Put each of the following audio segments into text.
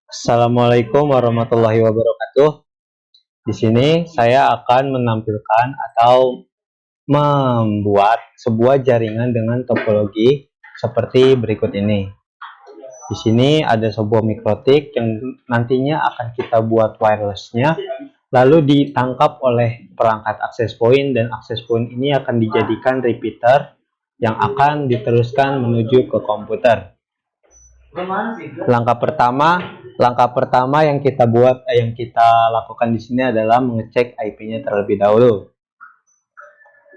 Assalamualaikum warahmatullahi wabarakatuh. Di sini saya akan menampilkan atau membuat sebuah jaringan dengan topologi seperti berikut ini. Di sini ada sebuah mikrotik yang nantinya akan kita buat wirelessnya, lalu ditangkap oleh perangkat access point, dan access point ini akan dijadikan repeater yang akan diteruskan menuju ke komputer. Langkah pertama yang kita lakukan di sini adalah mengecek IP-nya terlebih dahulu.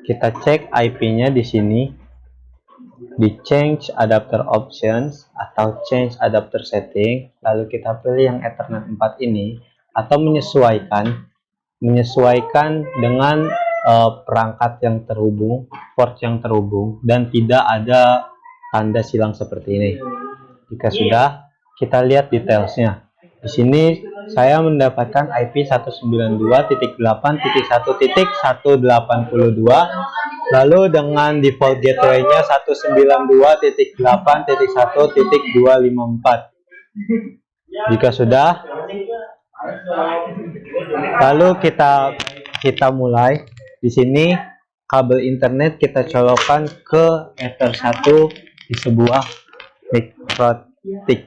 Kita cek IP-nya di sini di change adapter options atau change adapter setting, lalu kita pilih yang Ethernet 4 ini atau menyesuaikan dengan perangkat yang terhubung, port yang terhubung, dan tidak ada tanda silang seperti ini. Jika sudah, kita lihat detailsnya. Di sini saya mendapatkan IP 192.8.1.182, lalu dengan default gateway-nya 192.8.1.254. Jika sudah, lalu kita mulai. Di sini kabel internet kita colokkan ke Ether 1 di sebuah mikrotik.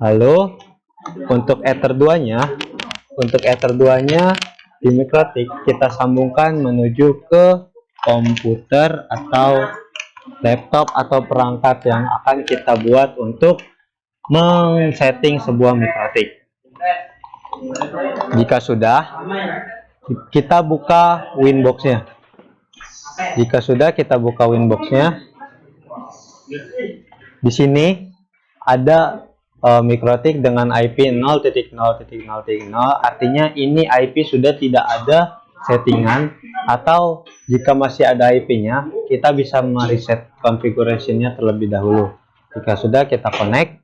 Lalu untuk Ether 2-nya, di mikrotik kita sambungkan menuju ke komputer atau laptop atau perangkat yang akan kita buat untuk men-setting sebuah mikrotik. Jika sudah, kita buka Winbox-nya. Jika sudah, kita buka Winbox-nya. Di sini ada mikrotik dengan IP 0.0.0.0, artinya ini IP sudah tidak ada settingan, atau jika masih ada IP-nya, kita bisa mereset configuration-nya terlebih dahulu. Jika sudah, kita connect.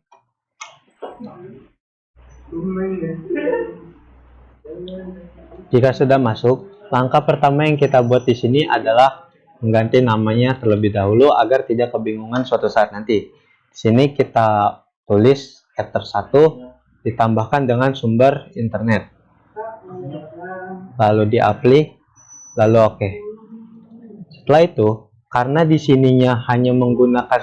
Jika sudah masuk, langkah pertama yang kita buat di sini adalah mengganti namanya terlebih dahulu agar tidak kebingungan suatu saat nanti. Di sini kita tulis Ether 1 ditambahkan dengan sumber internet. Lalu di-apply, lalu oke. Setelah itu, karena di sininya hanya menggunakan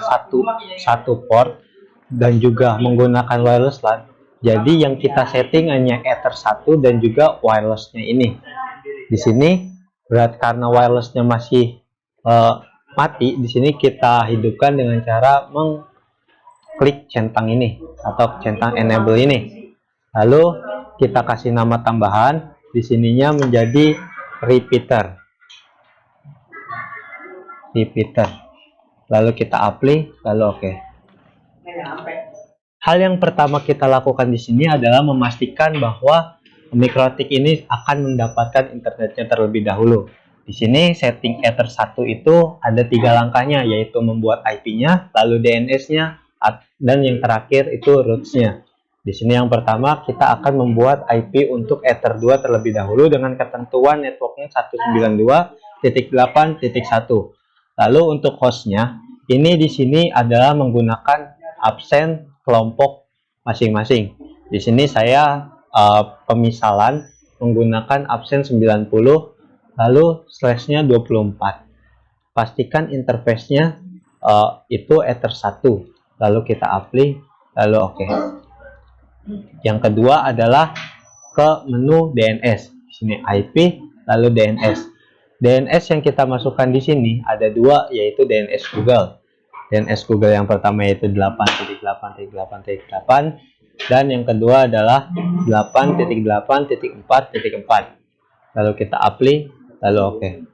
satu port dan juga menggunakan wireless LAN, jadi yang kita setting hanya Ether 1 dan juga wirelessnya ini. Di sini karena wirelessnya masih mati, di sini kita hidupkan dengan cara mengklik centang ini atau centang enable ini. Lalu kita kasih nama tambahan, di sininya menjadi repeater. Lalu kita apply, lalu oke. Hal yang pertama kita lakukan di sini adalah memastikan bahwa mikrotik ini akan mendapatkan internetnya terlebih dahulu. Di sini setting Ether 1 itu ada 3 langkahnya, yaitu membuat IP-nya, lalu DNS-nya, dan yang terakhir itu roots-nya. Di sini yang pertama kita akan membuat IP untuk Ether 2 terlebih dahulu dengan ketentuan networknya 192.8.1. Lalu untuk hostnya, ini di sini adalah menggunakan absen kelompok masing-masing. Di sini saya pemisalan menggunakan absen 90, lalu slashnya 24. Pastikan interface-nya itu Ether 1, lalu kita apply, lalu oke. Yang kedua adalah ke menu DNS. Di sini IP, lalu DNS. DNS yang kita masukkan di sini ada 2, yaitu DNS Google. DNS Google yang pertama yaitu 8.8.8.8, dan yang kedua adalah 8.8.4.4. Lalu kita apply, lalu oke.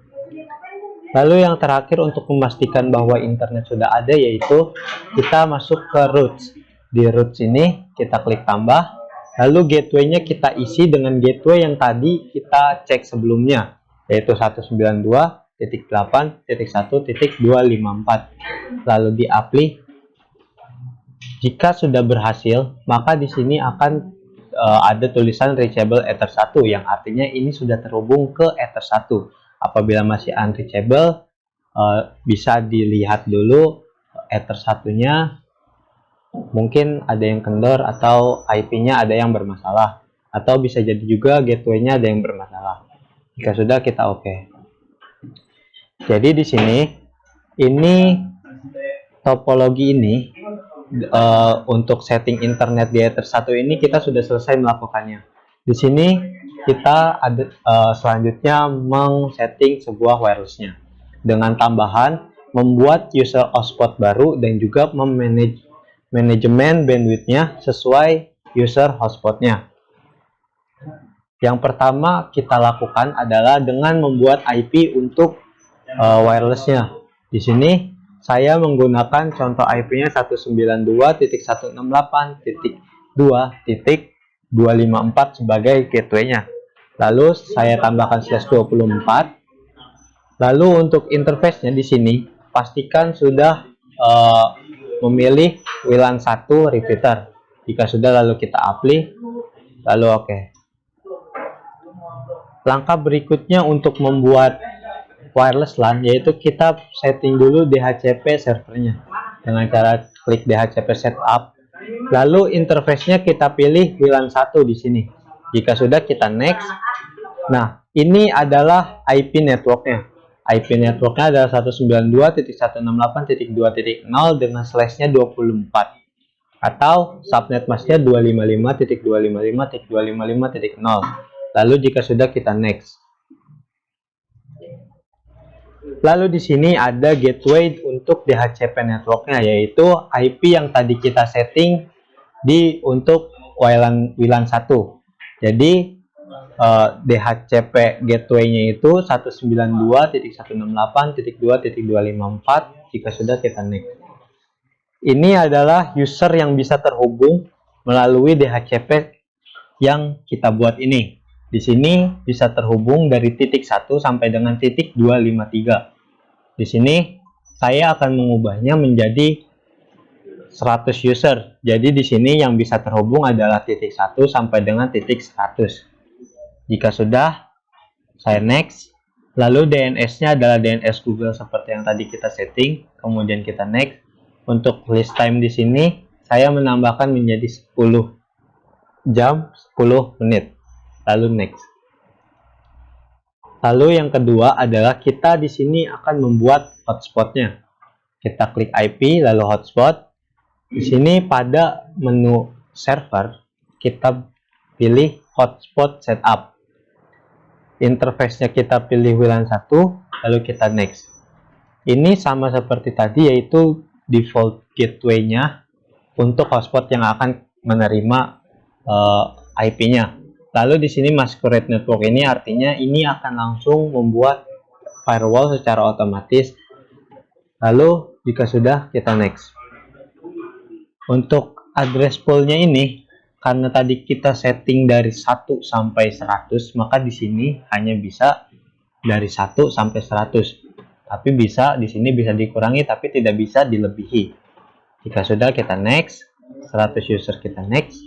Lalu yang terakhir untuk memastikan bahwa internet sudah ada, yaitu kita masuk ke roots. Di roots ini kita klik tambah, lalu gateway-nya kita isi dengan gateway yang tadi kita cek sebelumnya, yaitu 192.8.1.254. Lalu di apply. Jika sudah berhasil, maka di sini akan ada tulisan reachable Ether 1, yang artinya ini sudah terhubung ke Ether 1. Apabila masih unreachable, bisa dilihat dulu Ether 1-nya mungkin ada yang kendor atau IP-nya ada yang bermasalah, atau bisa jadi juga gateway-nya ada yang bermasalah. Jika sudah, kita oke. Jadi di sini ini topologi ini untuk setting internet di Ether 1 ini kita sudah selesai melakukannya. Di sini kita ada selanjutnya meng-setting sebuah wirelessnya dengan tambahan membuat user hotspot baru dan juga manajemen bandwidth-nya sesuai user hotspotnya. Yang pertama kita lakukan adalah dengan membuat IP untuk wirelessnya. Di sini saya menggunakan contoh IP-nya 192.168.2.254 sebagai gateway-nya. Lalu saya tambahkan /24. Lalu untuk interface-nya di sini pastikan sudah memilih WLAN 1 repeater. Jika sudah, lalu kita apply, lalu oke. Langkah berikutnya untuk membuat wireless LAN yaitu kita setting dulu DHCP servernya dengan cara klik DHCP setup. Lalu interface-nya kita pilih WLAN 1 di sini. Jika sudah, kita next. Nah, ini adalah IP networknya. IP networknya adalah 192.168.2.0 dengan slash-nya 24 atau subnet mask-nya 255.255.255.0. Lalu jika sudah, kita next. Lalu di sini ada gateway untuk DHCP networknya, yaitu IP yang tadi kita setting untuk WLAN 1. Jadi DHCP gateway-nya itu 192.168.2.254. Jika sudah, kita next. Ini adalah user yang bisa terhubung melalui DHCP yang kita buat ini. Di sini bisa terhubung dari titik 1 sampai dengan titik 253. Di sini saya akan mengubahnya menjadi 100 user. Jadi di sini yang bisa terhubung adalah titik 1 sampai dengan titik 100. Jika sudah, saya next. Lalu DNS-nya adalah DNS Google seperti yang tadi kita setting. Kemudian kita next. Untuk list time di sini saya menambahkan menjadi 10 jam 10 menit. Lalu next. Lalu yang kedua adalah kita di sini akan membuat hotspotnya. Kita klik IP lalu hotspot. Di sini pada menu server kita pilih hotspot setup. Interface-nya kita pilih WLAN 1, lalu kita next. Ini sama seperti tadi, yaitu default gateway-nya untuk hotspot yang akan menerima IP-nya. Lalu di sini masquerade network ini artinya ini akan langsung membuat firewall secara otomatis. Lalu jika sudah, kita next. Untuk address pool-nya ini, karena tadi kita setting dari 1 sampai 100, maka di sini hanya bisa dari 1 sampai 100. Tapi bisa di sini bisa dikurangi, tapi tidak bisa dilebihi. Jika sudah, kita next. 100 user kita next.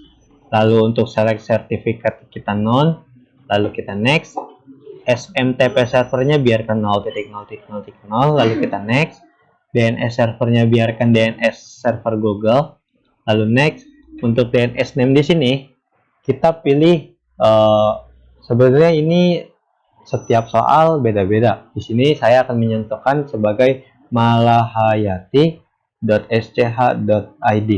Lalu untuk select certificate kita non, lalu kita next. SMTP servernya biarkan 0.0.0.0, lalu kita next. DNS servernya biarkan DNS server Google, lalu next. Untuk DNS name di sini kita pilih sebenarnya ini setiap soal beda-beda. Di sini saya akan menyentuhkan sebagai malahayati.sch.id.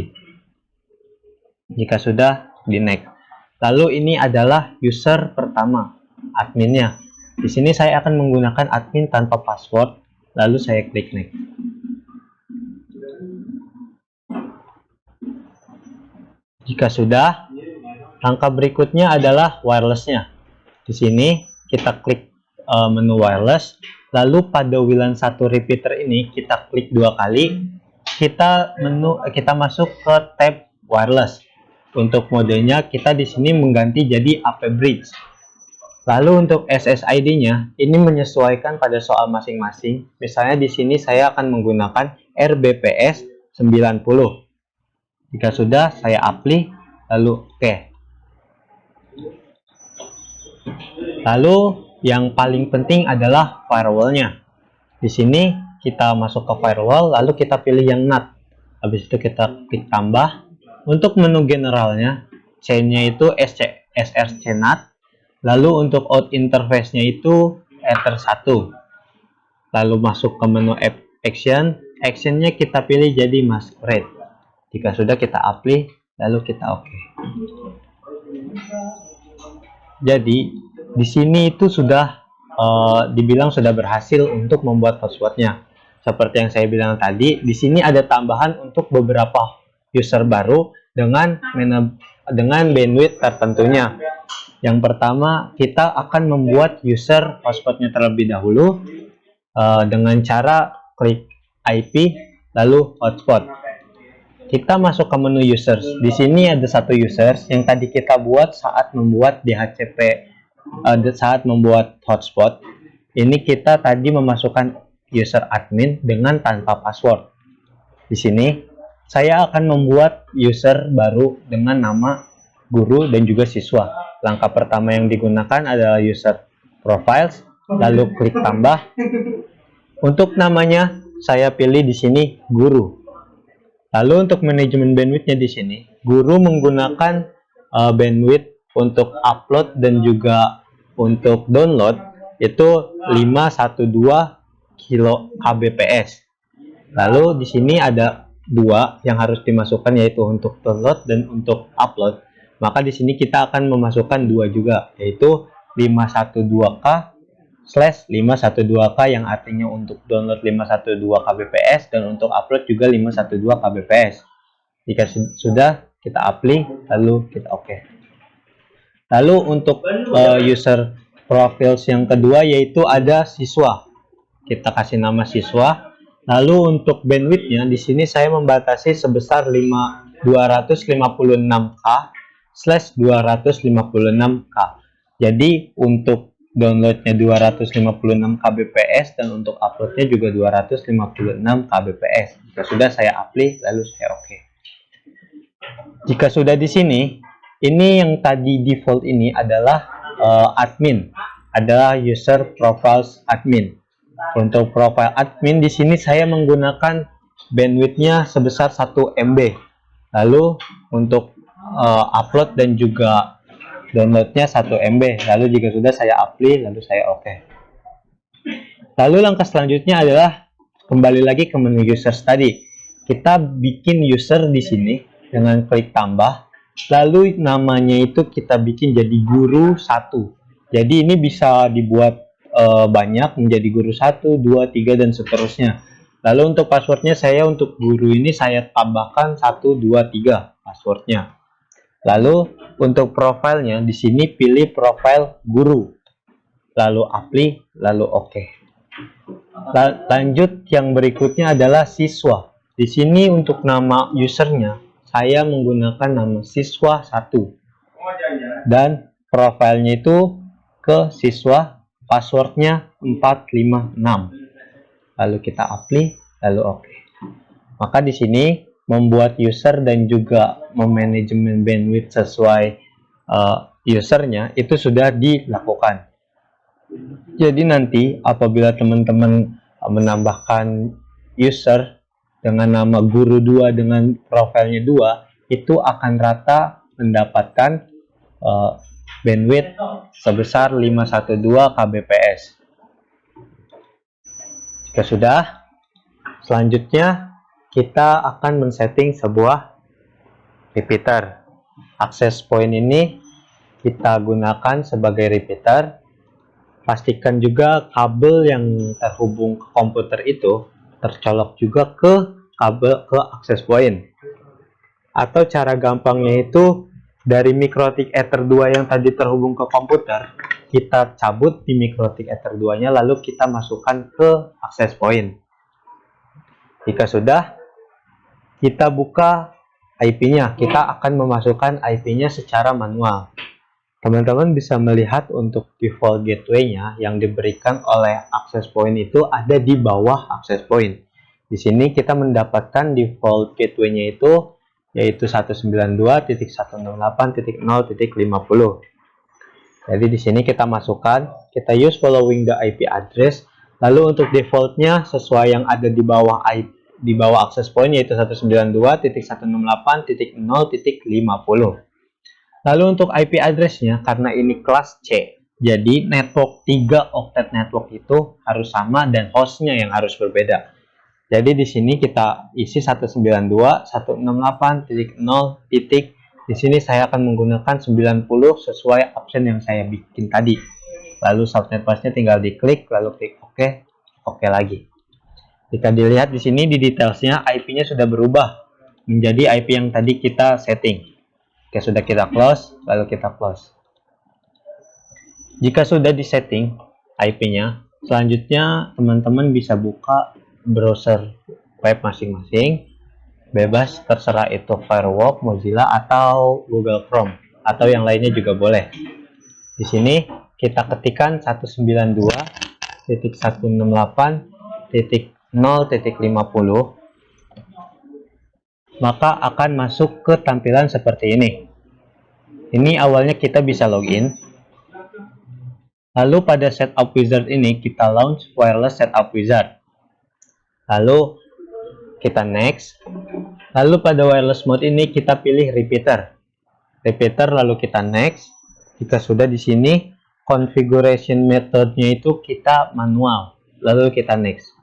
Jika sudah, di next. Lalu ini adalah user pertama, adminnya. Di sini saya akan menggunakan admin tanpa password, lalu saya klik next. Jika sudah, langkah berikutnya adalah wireless-nya. Di sini kita klik menu wireless, lalu pada WLAN 1 repeater ini kita klik 2 kali, kita masuk ke tab wireless. Untuk modenya kita di sini mengganti jadi AP bridge. Lalu untuk SSID-nya ini menyesuaikan pada soal masing-masing. Misalnya di sini saya akan menggunakan RBPS 90. Jika sudah, saya apply, lalu oke. Lalu yang paling penting adalah firewall-nya. Di sini kita masuk ke firewall, lalu kita pilih yang NAT. Habis itu kita klik tambah. Untuk menu generalnya, chain-nya itu src NAT. Lalu untuk out interface-nya itu Ether 1. Lalu masuk ke menu action. Action-nya kita pilih jadi masquerade. Jika sudah, kita apply, lalu kita oke. Jadi di sini itu sudah dibilang sudah berhasil untuk membuat hotspotnya. Seperti yang saya bilang tadi, di sini ada tambahan untuk beberapa user baru dengan bandwidth tertentunya. Yang pertama, kita akan membuat user hotspotnya terlebih dahulu dengan cara klik IP lalu hotspot. Kita masuk ke menu users. Di sini ada satu users yang tadi kita buat saat membuat DHCP, saat membuat hotspot. Ini kita tadi memasukkan user admin dengan tanpa password. Di sini saya akan membuat user baru dengan nama guru dan juga siswa. Langkah pertama yang digunakan adalah user profiles, lalu klik tambah. Untuk namanya saya pilih di sini guru. Lalu untuk manajemen bandwidth-nya di sini, guru menggunakan bandwidth untuk upload dan juga untuk download itu 512 kbps. Lalu di sini ada dua yang harus dimasukkan, yaitu untuk download dan untuk upload. Maka di sini kita akan memasukkan dua juga, yaitu 512k/512k yang artinya untuk download 512 kbps dan untuk upload juga 512 kbps. Jika sudah, kita apply lalu kita oke. Lalu untuk user profiles yang kedua yaitu ada siswa. Kita kasih nama siswa. Lalu untuk bandwidth-nya di sini saya membatasi sebesar 256k/256k. Jadi untuk downloadnya 256 kbps dan untuk uploadnya juga 256 kbps. Jika sudah, saya apply lalu saya oke. Jika sudah di sini, ini yang tadi default ini adalah admin, adalah user profiles admin. Untuk profile admin di sini saya menggunakan bandwidth-nya sebesar 1 MB. Lalu untuk upload dan juga downloadnya 1 MB. Lalu jika sudah, saya apply lalu saya oke. Lalu langkah selanjutnya adalah kembali lagi ke menu users tadi. Kita bikin user di sini dengan klik tambah. Lalu namanya itu kita bikin jadi guru 1. Jadi ini bisa dibuat banyak menjadi guru 1, 2, 3 dan seterusnya. Lalu untuk passwordnya saya untuk guru ini saya tambahkan 1, 2, 3 passwordnya. Lalu untuk profilnya di sini pilih profile guru. Lalu apply, lalu oke. Lanjut yang berikutnya adalah siswa. Di sini untuk nama usernya saya menggunakan nama siswa 1. Dan profilnya itu ke siswa, passwordnya 456. Lalu kita apply, lalu oke. Maka di sini membuat user dan juga memanajemen bandwidth sesuai usernya itu sudah dilakukan. Jadi nanti apabila teman-teman menambahkan user dengan nama guru 2 dengan profilnya 2, itu akan rata mendapatkan bandwidth sebesar 512 kbps. Jika sudah, selanjutnya kita akan men-setting sebuah repeater. Access point ini kita gunakan sebagai repeater. Pastikan juga kabel yang terhubung ke komputer itu tercolok juga ke kabel ke access point. Atau cara gampangnya itu dari MikroTik Ether 2 yang tadi terhubung ke komputer, kita cabut di MikroTik Ether 2-nya lalu kita masukkan ke access point. Jika sudah, kita buka IP-nya. Kita akan memasukkan IP-nya secara manual. Teman-teman bisa melihat untuk default gateway-nya yang diberikan oleh access point itu ada di bawah access point. Di sini kita mendapatkan default gateway-nya itu yaitu 192.168.0.50. Jadi di sini kita masukkan, kita use following the IP address. Lalu untuk defaultnya sesuai yang ada di bawah di bawah akses point yaitu 192.168.0.50. Lalu untuk IP address-nya, karena ini kelas C, jadi network 3 octet network itu harus sama dan hostnya yang harus berbeda. Jadi di sini kita isi 192.168.0. Di sini saya akan menggunakan 90 sesuai option yang saya bikin tadi. Lalu subnet path-nya tinggal diklik, lalu klik OK, OK lagi. Jika dilihat di sini di detailsnya, IP-nya sudah berubah menjadi IP yang tadi kita setting. Oke, sudah kita close, lalu kita close. Jika sudah di setting IP-nya, selanjutnya teman-teman bisa buka browser web masing-masing. Bebas, terserah itu Firefox, Mozilla, atau Google Chrome, atau yang lainnya juga boleh. Di sini kita ketikkan 192.168.0.50, maka akan masuk ke tampilan seperti ini. Ini awalnya kita bisa login. Lalu pada setup wizard ini kita launch wireless setup wizard. Lalu kita next. Lalu pada wireless mode ini kita pilih repeater. Repeater lalu kita next. Jika sudah di sini configuration methodnya itu kita manual. Lalu kita next.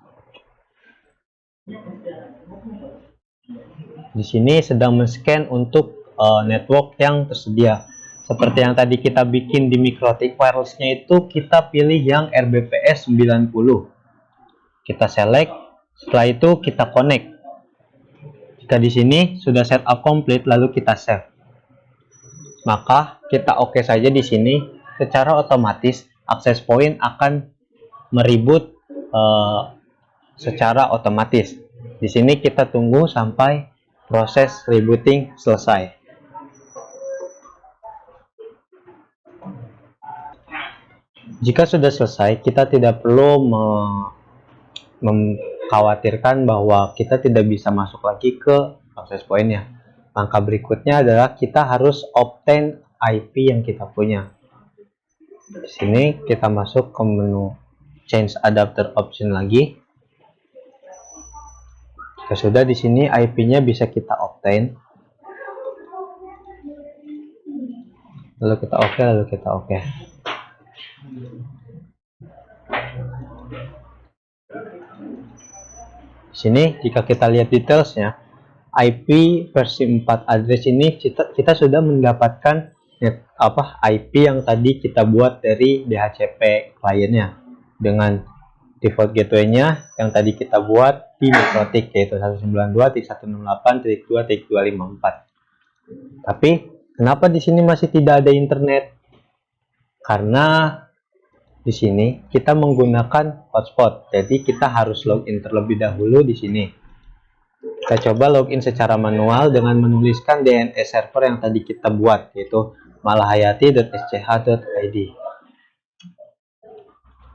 Di sini sedang men-scan untuk network yang tersedia. Seperti yang tadi kita bikin di Mikrotik, wirelessnya itu kita pilih yang RBPS 90. Kita select, setelah itu kita connect. Jika di sini sudah setup complete, lalu kita save. Maka kita OK saja di sini. Secara otomatis access point akan mereboot secara otomatis. Di sini kita tunggu sampai proses rebooting selesai. Jika sudah selesai, kita tidak perlu mengkhawatirkan bahwa kita tidak bisa masuk lagi ke access point-nya. Langkah berikutnya adalah kita harus obtain IP yang kita punya. Di sini kita masuk ke menu change adapter option lagi. Jika sudah, di sini IP-nya bisa kita obtain. Lalu kita OK, lalu kita OK. Di sini jika kita lihat detailsnya, IP versi 4 address ini kita sudah mendapatkan IP yang tadi kita buat dari DHCP kliennya dengan default gateway-nya yang tadi kita buat di Mikrotik, yaitu 192.168.254. Tapi kenapa di sini masih tidak ada internet? Karena di sini kita menggunakan hotspot, jadi kita harus login terlebih dahulu di sini. Kita coba login secara manual dengan menuliskan DNS server yang tadi kita buat, yaitu malahayati.sch.id.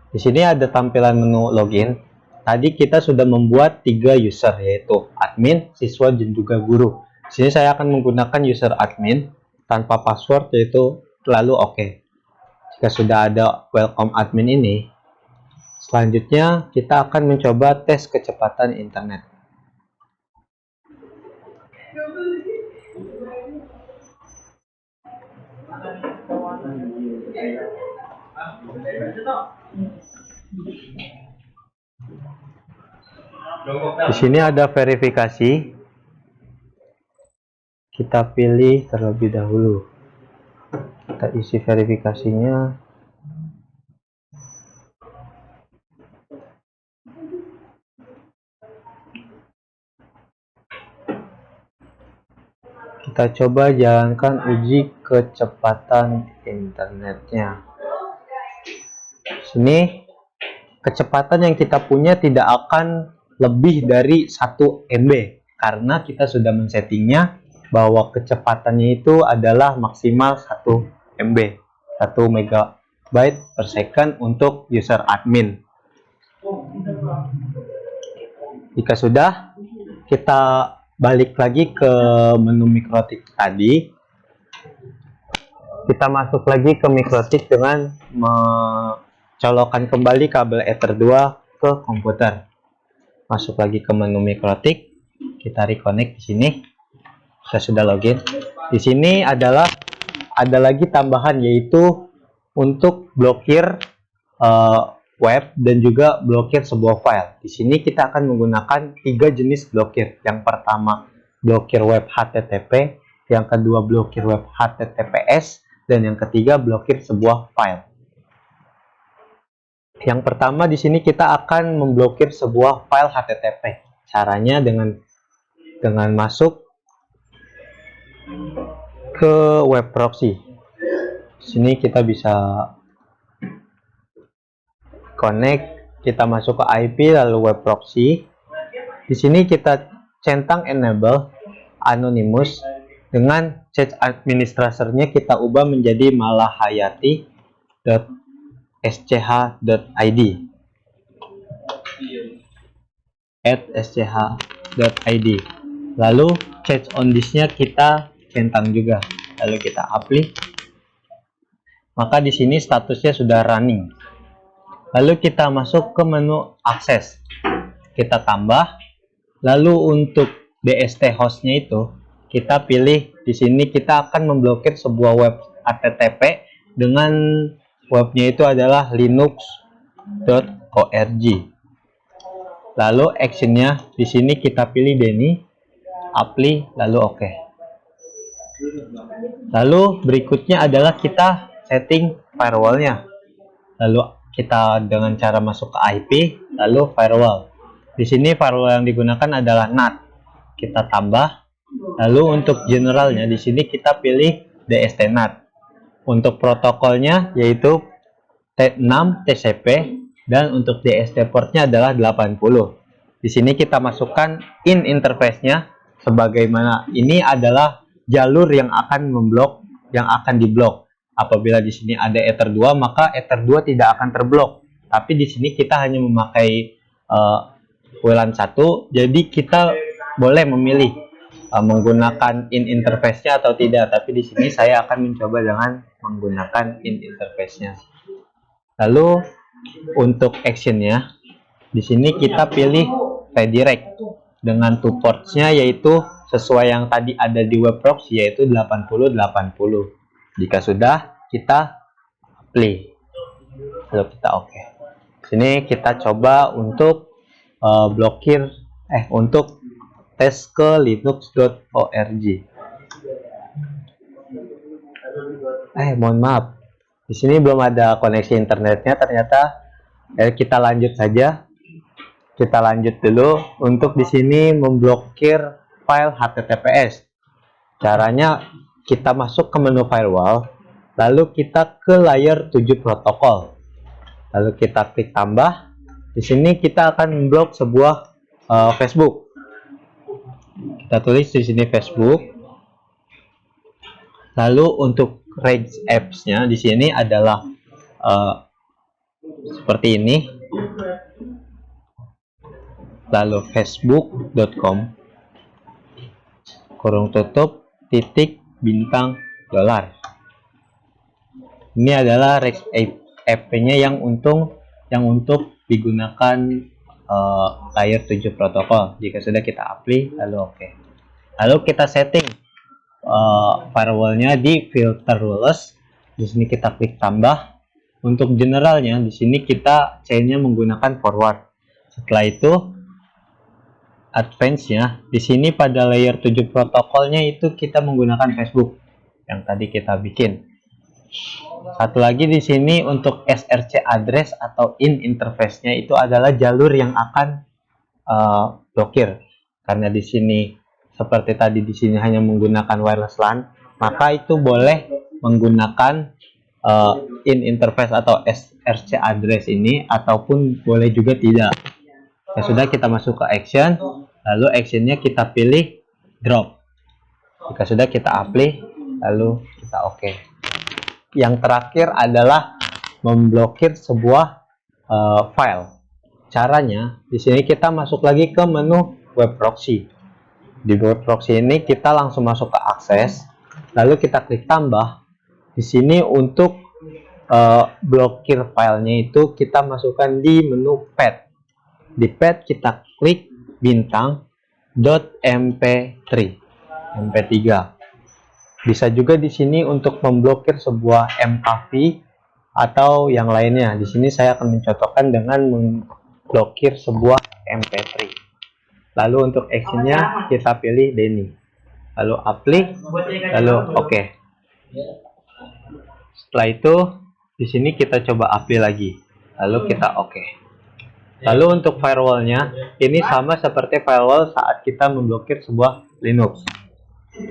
Di sini ada tampilan menu login. Tadi kita sudah membuat 3 user, yaitu admin, siswa, dan juga guru. Di sini saya akan menggunakan user admin tanpa password, yaitu lalu OK. Jika sudah ada welcome admin ini, selanjutnya kita akan mencoba tes kecepatan internet. Di sini ada verifikasi. Kita pilih terlebih dahulu. Kita isi verifikasinya. Kita coba jalankan uji kecepatan internetnya. Sini kecepatan yang kita punya tidak akan lebih dari 1 MB karena kita sudah men-settingnya bahwa kecepatannya itu adalah maksimal 1 MB, 1 megabyte per second untuk user admin. Jika sudah, kita balik lagi ke menu Mikrotik tadi. Kita masuk lagi ke Mikrotik dengan colokkan kembali kabel Ether 2 ke komputer. masuk lagi ke menu MikroTik, kita reconnect di sini. Kita sudah login. Di sini ada lagi tambahan, yaitu untuk blokir web dan juga blokir sebuah file. Di sini kita akan menggunakan 3 jenis blokir. Yang pertama, blokir web HTTP, yang kedua blokir web HTTPS, dan yang ketiga blokir sebuah file. Yang pertama di sini kita akan memblokir sebuah file HTTP. Caranya dengan masuk ke web proxy. Di sini kita bisa connect, kita masuk ke IP lalu web proxy. Di sini kita centang enable anonymous, dengan chat administratornya kita ubah menjadi malahayati.sch.id @sch.id. Lalu chat on disk-nya kita centang juga, lalu kita apply. Maka di sini statusnya sudah running. Lalu kita masuk ke menu akses, kita tambah. Lalu untuk DST hostnya itu kita pilih. Di sini kita akan memblokir sebuah web HTTP dengan webnya itu adalah linux.org. Lalu actionnya di sini kita pilih Denny, apply, lalu oke. Lalu berikutnya adalah kita setting firewallnya. Lalu kita dengan cara masuk ke IP, lalu firewall. Di sini firewall yang digunakan adalah NAT. Kita tambah. Lalu untuk generalnya di sini kita pilih DST NAT. Untuk protokolnya yaitu T6 TCP, dan untuk DST portnya adalah 80. Di sini kita masukkan in interface-nya, sebagaimana ini adalah jalur yang akan diblok. Apabila di sini ada Ether 2, maka Ether 2 tidak akan terblok. Tapi di sini kita hanya memakai WLAN 1, jadi kita boleh memilih menggunakan in interface-nya atau tidak. Tapi di sini saya akan mencoba dengan menggunakan in interface-nya. Lalu untuk action-nya di sini kita pilih redirect dengan two ports-nya, yaitu sesuai yang tadi ada di web proxy, yaitu 80-80. Jika sudah, kita play, lalu kita oke. Sini kita coba untuk untuk tes ke linux.org. Mohon maaf, di sini belum ada koneksi internetnya ternyata. Kita lanjut saja. Kita lanjut dulu untuk di sini memblokir file HTTPS. Caranya kita masuk ke menu firewall, lalu kita ke layer 7 protokol. Lalu kita klik tambah. Di sini kita akan memblok sebuah Facebook. Kita tulis di sini Facebook. Lalu untuk range apps-nya di sini adalah seperti ini. Lalu facebook.com $. Ini adalah range app-nya yang untuk digunakan layer 7 protokol. Jika sudah, kita apply, lalu oke. Lalu kita setting firewallnya di filter rules. Di sini kita klik tambah. Untuk generalnya di sini kita chainnya menggunakan forward. Setelah itu advance-nya di sini pada layer 7 protokolnya itu kita menggunakan Facebook yang tadi kita bikin. Satu lagi di sini untuk SRC address atau in interface-nya itu adalah jalur yang akan blokir. Karena di sini seperti tadi di sini hanya menggunakan wireless LAN, maka itu boleh menggunakan in interface atau SRC address ini, ataupun boleh juga tidak. Ya sudah, kita masuk ke action, lalu actionnya kita pilih drop. Jika sudah, kita apply, lalu kita oke. Yang terakhir adalah memblokir sebuah file. Caranya di sini kita masuk lagi ke menu web proxy. Di web proxy ini kita langsung masuk ke akses, lalu kita klik tambah. Di sini untuk blokir filenya itu kita masukkan di menu path. Di pad kita klik bintang .mp3. MP3. Bisa juga di sini untuk memblokir sebuah MKV atau yang lainnya. Di sini saya akan mencontohkan dengan memblokir sebuah MP3. Lalu untuk actionnya kita pilih Denny. Lalu apply, lalu oke. Setelah itu di sini kita coba apply lagi. Lalu kita oke. Lalu untuk firewallnya, ini sama seperti firewall saat kita memblokir sebuah Linux.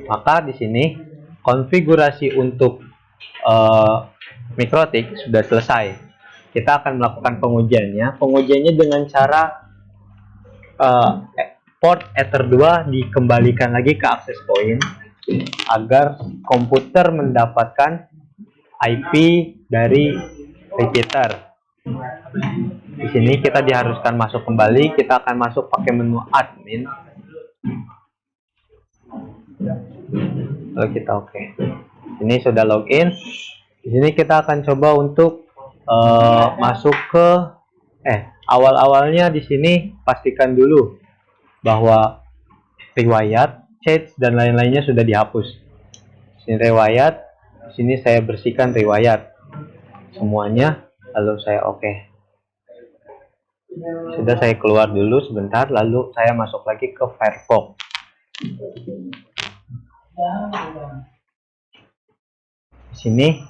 Maka di sini konfigurasi untuk MikroTik sudah selesai. Kita akan melakukan pengujiannya. Pengujiannya dengan cara port Ether 2 dikembalikan lagi ke access point agar komputer mendapatkan IP dari repeater. Di sini kita diharuskan masuk kembali. Kita akan masuk pakai menu admin. Lalu kita oke. Ini sudah login. Di sini kita akan coba untuk masuk ke awal-awalnya di sini pastikan dulu bahwa riwayat, chat dan lain-lainnya sudah dihapus. Sini riwayat. Di sini saya bersihkan riwayat semuanya. Lalu saya oke. Sudah, saya keluar dulu sebentar. Lalu saya masuk lagi ke Firefox. Di sini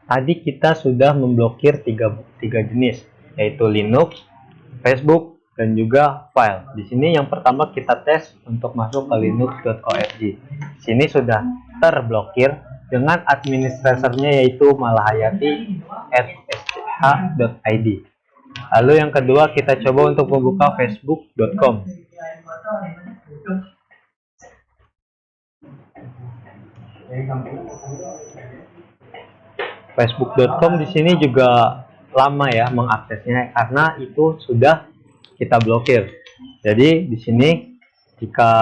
tadi kita sudah memblokir tiga jenis, yaitu Linux, Facebook, dan juga file. Di sini yang pertama kita tes untuk masuk ke linux.org. Di sini sudah terblokir dengan administratornya yaitu malahayati@sh.id. Lalu yang kedua kita coba untuk membuka facebook.com. Facebook.com di sini juga lama ya mengaksesnya karena itu sudah kita blokir. Jadi di sini jika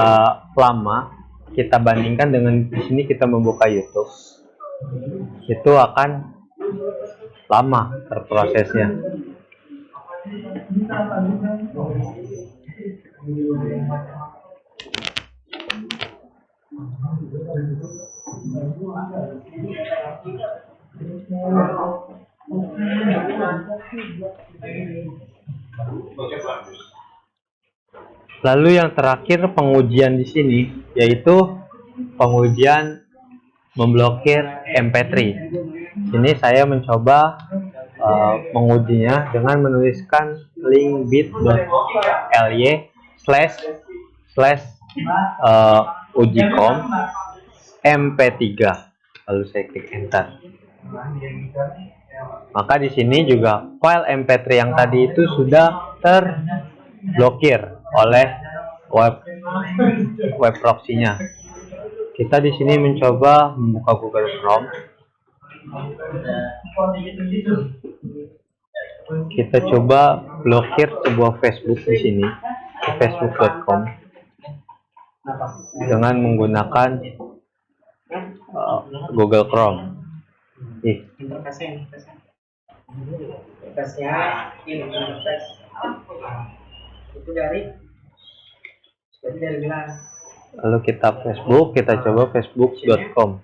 lama kita bandingkan dengan di sini kita membuka YouTube, itu akan lama berprosesnya. Lalu yang terakhir pengujian di sini yaitu pengujian memblokir MP3. Sini saya mencoba mengujinya dengan menuliskan link bit.ly/ujicom mp3. Lalu saya klik enter. Maka di sini juga file mp3 yang tadi itu sudah terblokir oleh web proxy-nya. Kita di sini mencoba membuka Google Chrome. Kita coba blokir sebuah Facebook di sini, facebook.com, dengan menggunakan Google Chrome. Lalu kita Facebook, kita coba facebook.com.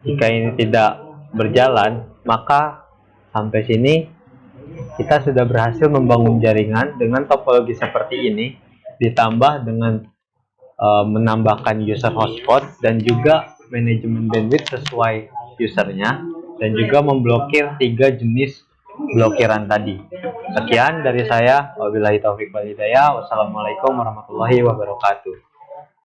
Jika ini tidak berjalan, maka sampai sini kita sudah berhasil membangun jaringan dengan topologi seperti ini, ditambah dengan menambahkan user hotspot dan juga manajemen bandwidth sesuai usernya, dan juga memblokir 3 jenis blokiran tadi. Sekian dari saya. Wabillahi taufiq wal hidayah. Wassalamualaikum warahmatullahi wabarakatuh.